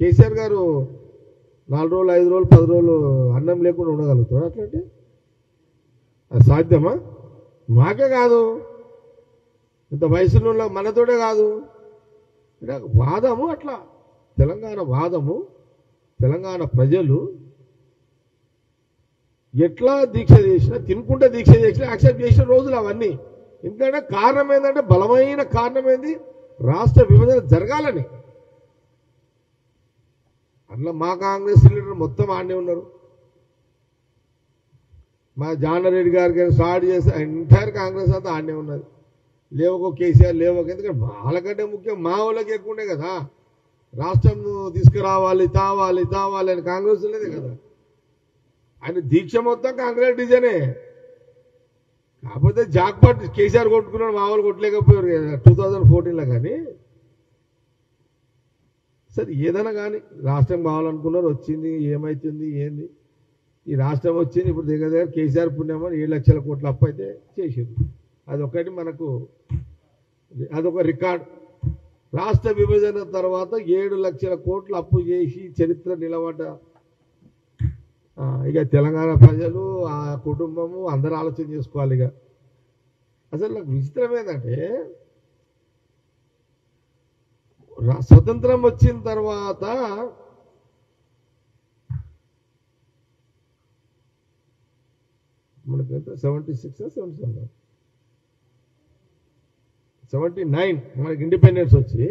కేసీఆర్ గారు 4 రోజులు 5 రోజులు 10 రోజులు అన్నం లేకుండా ఉండగలుగుతాడు అట్లాంటి అది సాధ్యమా? మాకే కాదు, ఇంత వయసులో మనతోటే కాదు. వాదము అట్లా తెలంగాణ వాదము, తెలంగాణ ప్రజలు ఎట్లా దీక్ష చేసినా, తినుకుంటే దీక్ష చేసినా యాక్సెప్ట్ చేసిన రోజులు అవన్నీ. ఎందుకంటే కారణం ఏంటంటే, బలమైన కారణం ఏంది, రాష్ట్ర విభజన జరగాలని. అట్లా మా కాంగ్రెస్ లీడర్ మొత్తం ఆడనే ఉన్నారు. మా జానారెడ్డి గారికి స్టార్ట్ చేసి ఎంటైర్ కాంగ్రెస్ అంతా ఆడనే ఉన్నది. లేవకో కేసీఆర్ లేవకో, ఎందుకంటే వాళ్ళకంటే ముఖ్యం మా వాళ్ళకి ఎక్కువ ఉండే కదా. రాష్ట్రం తీసుకురావాలి, తావాలి అని కాంగ్రెస్ లేదే కదా. ఆయన దీక్ష మొత్తం కాంగ్రెస్ డిజైనే. కాకపోతే జాక్పాట్ కేసీఆర్ కొట్టుకున్నాడు, మా వాళ్ళు కొట్టలేకపోయారు కదా 2014లో. కానీ సరే ఏదైనా కానీ రాష్ట్రం కావాలనుకున్నారు, వచ్చింది. ఏమవుతుంది ఏంది, ఈ రాష్ట్రం వచ్చింది. ఇప్పుడు దగ్గర కేసీఆర్ పుణ్యమని 7 లక్షల కోట్ల అప్పు అయితే చేసింది. అదొకటి మనకు, అదొక రికార్డ్. రాష్ట్ర విభజన తర్వాత 7 లక్షల కోట్ల అప్పు చేసి చరిత్ర నిలబడ్డ ఇక తెలంగాణ ప్రజలు, ఆ కుటుంబము అందరూ ఆలోచన చేసుకోవాలి. ఇక అసలు నాకు విచిత్రం ఏంటంటే, స్వతంత్రం వచ్చిన తర్వాత మనకి ఎంత 76 77 79 మనకి ఇండిపెండెన్స్ వచ్చి,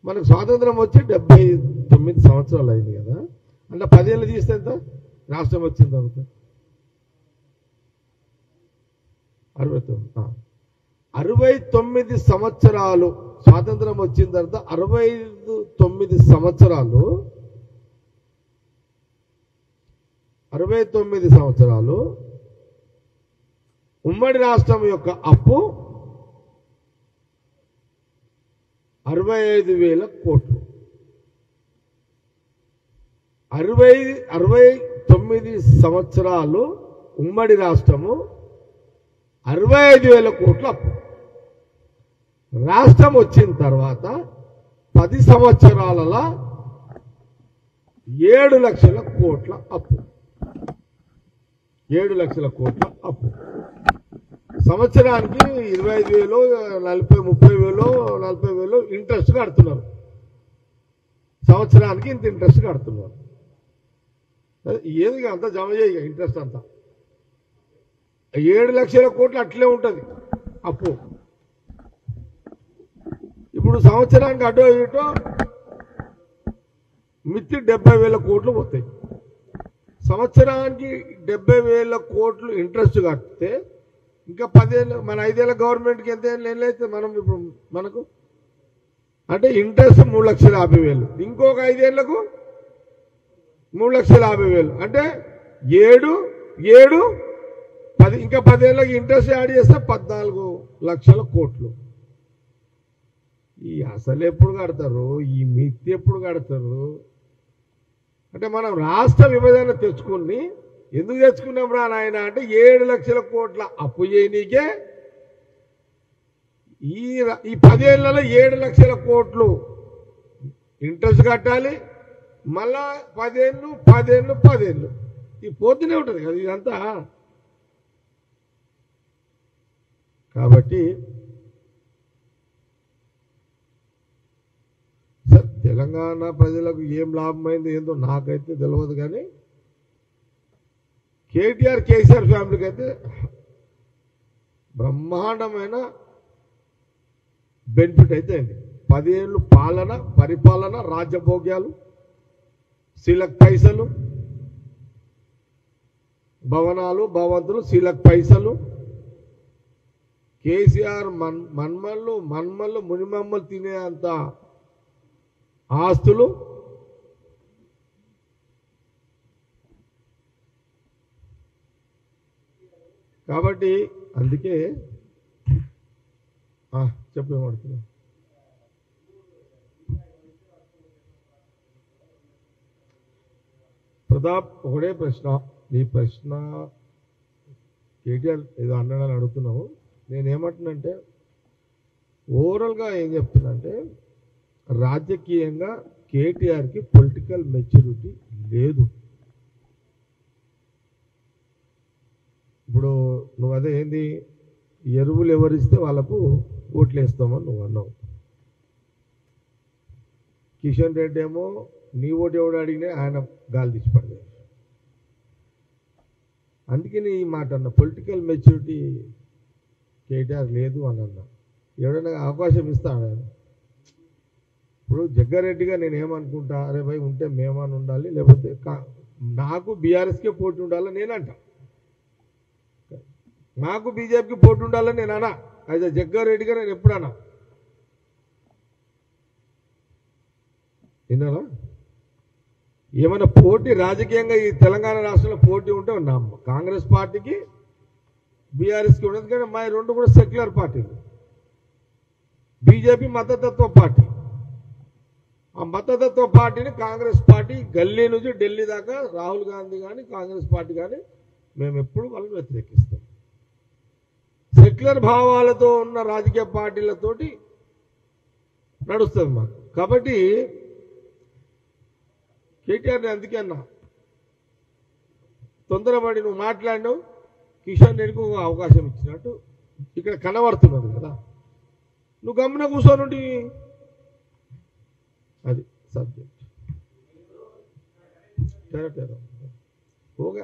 మనకు స్వాతంత్రం వచ్చి 79 సంవత్సరాలు అయింది కదా. అంటే 10 ఏళ్ళు తీస్తే ఎంత రాష్ట్రం వచ్చిన తర్వాత? 69 సంవత్సరాలు. స్వాతంత్రం వచ్చిన తర్వాత 69 సంవత్సరాలు, 69 సంవత్సరాలు ఉమ్మడి రాష్ట్రం యొక్క అప్పు 65,000 కోట్లు. 69 సంవత్సరాలు ఉమ్మడి రాష్ట్రము, 65,000 కోట్ల అప్పు. రాష్ట్రం వచ్చిన తర్వాత 10 సంవత్సరాలలో 7 లక్షల కోట్ల అప్పు. 7 లక్షల కోట్ల అప్పు. సంవత్సరానికి 25,000, 40,000, 30,000, 40,000 ఇంట్రెస్ట్ కడుతున్నారు. సంవత్సరానికి ఇంత ఇంట్రెస్ట్ కడుతున్నారు. ఏది అంతా జమ చేయ ఇంట్రెస్ట్ అంతా 7 లక్షల కోట్లు అట్లే ఉంటుంది అప్పు. ఇప్పుడు సంవత్సరానికి అటో ఇటో మిత్తి 70,000 కోట్లు పోతాయి. సంవత్సరానికి 70,000 కోట్లు ఇంట్రెస్ట్ కడితే ఇంకా 10 ఏళ్ళు, మన 5 ఏళ్ళ గవర్నమెంట్కి ఎంత ఏళ్ళు అయితే మనం ఇప్పుడు మనకు అంటే ఇంట్రెస్ట్ 3,50,000, ఇంకొక 5 ఏళ్లకు 3,50,000, అంటే 7, 10, ఇంకా 10 ఏళ్ళకి ఇంట్రెస్ట్ యాడ్ చేస్తే 14 లక్షల కోట్లు. ఈ అసలు ఎప్పుడు కడతారు, ఈ మిత్తి ఎప్పుడు కడతారు? అంటే మనం రాష్ట్ర విభజన తెచ్చుకుని ఎందుకు తెచ్చుకున్నాం రా నాయన అంటే 7 లక్షల కోట్ల అప్పు చేయనీకే ఈ 10 ఏళ్లలో 7 లక్షల కోట్లు ఇంట్రెస్ట్ కట్టాలి. మళ్ళా 10 ఏళ్ళు ఈ పోతూనే ఉంటుంది కదా ఇదంతా. కాబట్టి సార్ తెలంగాణ ప్రజలకు ఏం లాభమైంది ఏందో నాకైతే తెలియదు. కానీ కేటీఆర్ కేసీఆర్ ఫ్యామిలీకి అయితే బ్రహ్మాండమైన బెనిఫిట్ అయితే అండి. 10 ఏళ్ళు పరిపాలన, రాజ్యభోగ్యాలు, సీలకు పైసలు, భవనాలు, భవంతులు, సీలకు పైసలు, కేసీఆర్ మన్మళ్ళు మునిమమ్మలు తినే అంత ఆస్తులు. కాబట్టి అందుకే చెప్పేమడుతున్నా, ప్రతాప్ ఒకటే ప్రశ్న. నీ ప్రశ్న కేటీఆర్ ఏదో అన్నాడని అడుగుతున్నావు. నేనేమంటున్నంటే ఓవరాల్గా ఏం చెప్తున్నా అంటే, రాజకీయంగా కేటీఆర్కి పొలిటికల్ మెచ్యూరిటీ లేదు. ఇప్పుడు నువ్వు అదే ఏంది ఎరువులు ఎవరిస్తే వాళ్ళకు ఓట్లు వేస్తామని నువ్వు అన్నావు. కిషన్ రెడ్డి ఏమో నీ ఓటు ఎవడు అడిగినా ఆయన గాలి తీసి పడలేదు. అందుకే నీ ఈ మాట అన్న పొలిటికల్ మెచ్యూరిటీ కేటీఆర్ లేదు అని అన్నా. ఎవడైనా అవకాశం ఇస్తాను ఆయన. ఇప్పుడు జగ్గారెడ్డిగా నేను ఏమనుకుంటా, అరే భయ్ ఉంటే మేమని ఉండాలి, లేకపోతే నాకు బీఆర్ఎస్కే పోటీ ఉండాలని నేనంట, నాకు బీజేపీకి పోటీ ఉండాలని నేను అన్నా. అయితే జగ్గారెడ్డిగా నేను ఎప్పుడన్నా విన్నారా? ఏమైనా పోటీ రాజకీయంగా ఈ తెలంగాణ రాష్ట్రంలో పోటీ ఉంటే కాంగ్రెస్ పార్టీకి బీఆర్ఎస్కి ఉండదు. కానీ మా రెండు కూడా సెక్యులర్ పార్టీలు. బీజేపీ మతతత్వ పార్టీ. ఆ మతతత్వ పార్టీని కాంగ్రెస్ పార్టీ గల్లీ నుంచి ఢిల్లీ దాకా రాహుల్ గాంధీ కానీ కాంగ్రెస్ పార్టీ కానీ మేము ఎప్పుడు వాళ్ళని వ్యతిరేకిస్తాం. సెక్యులర్ భావాలతో ఉన్న రాజకీయ పార్టీలతోటి నడుస్తుంది మాకు. కాబట్టి కేటీఆర్ని అందుకే అన్నా, తొందరపడి నువ్వు మాట్లాడినావు, కిషన్ రెడ్డికి ఒక అవకాశం ఇచ్చినట్టు ఇక్కడ కనబడుతున్నది కదా. నువ్వు గమ్మున కూర్చోనుండి అది సబ్జెక్ట్ కరెక్ట్ ఓకే.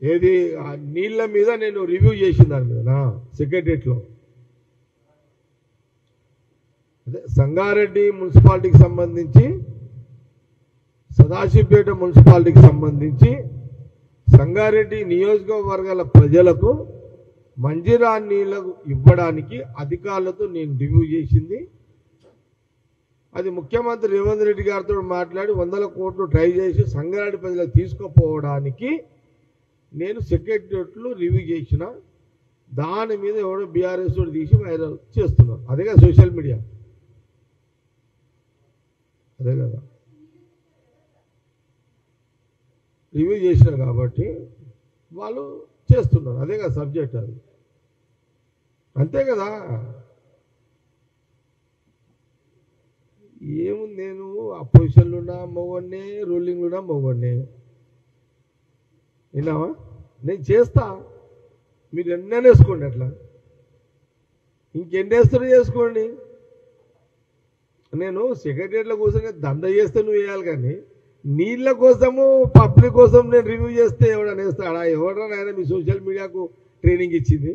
ఏది నీళ్ళ మీద నేను రివ్యూ చేసిన దాని మీద సెక్రటరియట్లో అదే సంగారెడ్డి మున్సిపాలిటీకి సంబంధించి, సదాశివపేట మున్సిపాలిటీకి సంబంధించి సంగారెడ్డి నియోజకవర్గాల ప్రజలకు మంజీరా నీళ్లు ఇవ్వడానికి అధికారులతో నేను రివ్యూ చేసింది. అది ముఖ్యమంత్రి రేవంత్ రెడ్డి గారితో మాట్లాడి 100 కోట్లు ట్రై చేసి సంగారెడ్డి ప్రజలకు తీసుకుపోవడానికి నేను సెక్రటరియట్లో రివ్యూ చేసిన. దాని మీద ఎవడో బీఆర్ఎస్ తోటి తీసి వైరల్ చేస్తున్నారు. అదేగా సోషల్ మీడియా, అదే కదా రివ్యూ చేసినారు కాబట్టి వాళ్ళు చేస్తున్నారు. అదే కదా సబ్జెక్ట్, అది అంతే కదా. ఏముంది, నేను అపోజిషన్లో ఉన్నా మొగోడినే, రూలింగ్లో ఉన్నా మొగోడినే. విన్నావా? నేను చేస్తా, మీరు ఎన్నైనా వేసుకోండి, అట్లా ఇంకెన్ని వేస్తారో చేసుకోండి. నేను సెక్రటరీలో కూర్చొని దండ చేస్తే నువ్వు వేయాలి, కానీ నీళ్ళ కోసము పబ్లిక్ కోసం నేను రివ్యూ చేస్తే ఎవడన్నా వేస్తాడా? ఎవడన్నా ఆయన మీ సోషల్ మీడియాకు ట్రైనింగ్ ఇచ్చింది?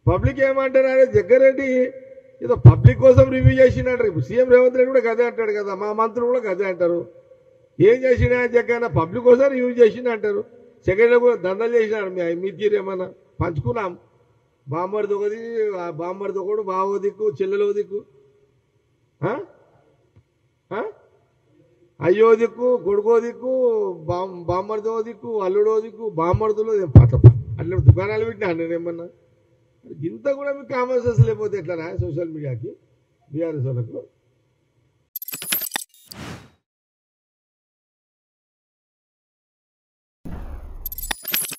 పబ్లిక్ ఏమంటారు? ఆయన జగ్గారెడ్డి ఏదో పబ్లిక్ కోసం రివ్యూ చేసిందంటారు. ఇప్పుడు సీఎం రేవంత్ రెడ్డి కూడా గదే అంటాడు కదా, మా మంత్రులు కూడా గదే అంటారు. ఏం చేసినా జగ్గన్న పబ్లిక్ కోసం రివ్యూ చేసింది అంటారు. సెకండ్లో కూడా దండలు చేసినాడు. మీ తీరేమన్నా పంచుకున్నాం. బామ్మడిది ఒకది, బామ్మడిది ఒకడు, బావో దిక్కు, చెల్లెలో దిక్కు, అయ్యో దిక్కు, కొడుకో దిక్కు, బామ్మడిదో దిక్కు, అల్లుడో దిక్కు, బామ్మడిలో అట్లా దుకాణాలు పెట్టినా నేనేమన్నా. ఇంత కూడా మీకు కామన్ సెన్స్ లేకపోతే ఎట్లా సోషల్ మీడియాకి బీఆర్ఎస్ వాళ్ళకు?